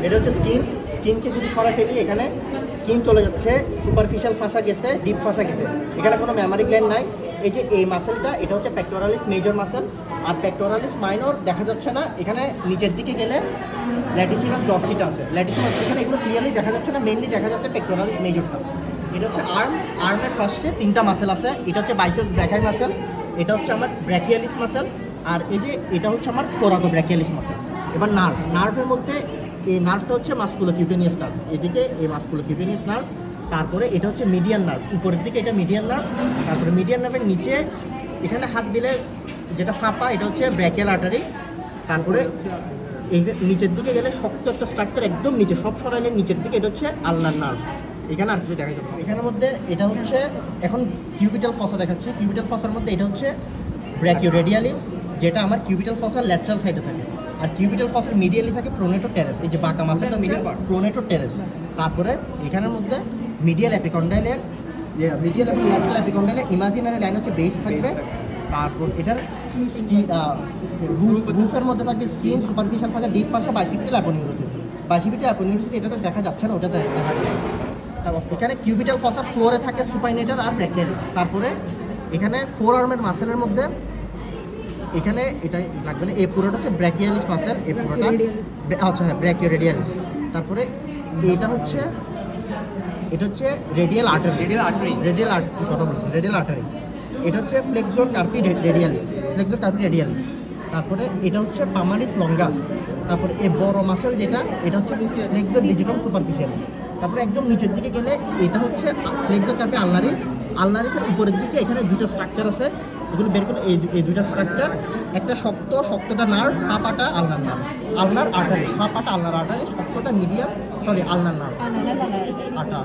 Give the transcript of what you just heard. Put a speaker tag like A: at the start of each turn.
A: এটা হচ্ছে স্কিনকে যদি সরাই ফেলি এখানে স্কিন চলে যাচ্ছে, সুপারফিশিয়াল ফাঁসা গেছে, ডিপ ফাঁসা গেছে, এখানে কোনো মেমারি গ্ল্যান্ড নাই। এই যে এই মাসেলটা এটা হচ্ছে পেক্টোরালিস মেজর মাসেল, আর পেক্টোরালিস মাইনর দেখা যাচ্ছে না। এখানে নিচের দিকে গেলে ল্যাটিসিমাস ডরসিটা আছে, ল্যাটিসিমাস এখানে এগুলো ক্লিয়ারলি দেখা যাচ্ছে না, মেইনলি দেখা যাচ্ছে পেক্টোরালিস মেজরটা। এটা হচ্ছে আর্মের ফার্স্টে 3টা মাসেল আছে। এটা হচ্ছে বাইসেপস ব্র্যাকাই মাসেল, এটা হচ্ছে আমার ব্র্যাকিয়ালিস মাসেল, আর এই যে এটা হচ্ছে আমার কোরাকো ব্র্যাকিয়ালিস মাসেল। এবার নার্ভের মধ্যে এই নার্ভটা হচ্ছে মাসকুলোকিউটেনিয়াস নার্ভ, এদিকে এই মাসকুলোকিউটেনিয়াস নার্ভ। তারপরে এটা হচ্ছে মিডিয়ান নার্ভ, উপরের দিকে এটা মিডিয়ান নার্ভ। তারপরে মিডিয়ান নার্ভের নিচে এখানে হাত দিলে যেটা ফাঁপা এটা হচ্ছে ব্র্যাকিয়াল আর্টারি। তারপরে এই নিচের দিকে গেলে শক্ত একটা স্ট্রাকচার একদম নিচে, সব সরাইলে নিচের দিকে এটা হচ্ছে আলনার নার্ভ। এখানে আর কিছু দেখা যাবে না। এখানের মধ্যে এটা হচ্ছে এখন কিউবিটাল ফসা দেখাচ্ছে। কিউবিটাল ফসার মধ্যে এটা হচ্ছে ব্র্যাকিওরেডিয়ালিস, যেটা আমার কিউবিটাল ফসার ল্যাটারাল সাইডে থাকে। আর কিউবিটাল ফসার মিডিয়ালি থাকে প্রোনেটোর টেরেস, এই যে বাঁকা মাসেলটা হচ্ছে প্রোনেটোর টেরেস। তারপরে এখানের মধ্যে মিডিয়াল অ্যাপিকন্ডাইলের মিডিয়াল এবং ল্যাটারাল অ্যাপিকন্ডাইলের ইমাজিনারি লাইন হচ্ছে বেস থাকবে। তারপর এটার রুফের মধ্যে থাকবে skin, superficial fascia, deep fascia, bicipital aponeurosis. Bicipital aponeurosis এটাতে দেখা যাচ্ছে না, ওটাতে দেখা যাচ্ছে। তারপর এখানে কিউবিটাল ফসা ফ্লোরে থাকে সুপাইনেটার আর ব্র্যাকিয়ালিস। তারপরে এখানে 4 আর্মের মাসেলের মধ্যে এখানে এটাই লাগবে না, এই পুরোটা হচ্ছে ব্র্যাকিয়ালিস মাসেল, এই পুরোটা আচ্ছা হ্যাঁ ব্র্যাকিওরেডিয়ালিস। তারপরে এটা হচ্ছে রেডিয়াল আর্টারি, কথা বলছি রেডিয়াল আর্টারি। এটা হচ্ছে ফ্লেক্সোর কার্পি রেডিয়ালিস। তারপরে এটা হচ্ছে পামারিস লঙ্গাস। তারপরে এই বড় মাসেল যেটা এটা হচ্ছে ফ্লেক্সোর ডিজিটাম সুপারফিশিয়ালিস। তারপরে একদম নিচের দিকে গেলে এটা হচ্ছে ফ্লেক্সোর কার্পি আলনারিসের উপরের দিকে এখানে 2টা স্ট্রাকচার আছে, এগুলো বের করলে এই 2টা স্ট্রাকচার, একটা শক্তটা নার্ভ, ফাঁপাটা আলনার আর্টারি, ফাঁপাটা আলনার আর্টারি, শক্তটা আলনার নার্ভ, আটা।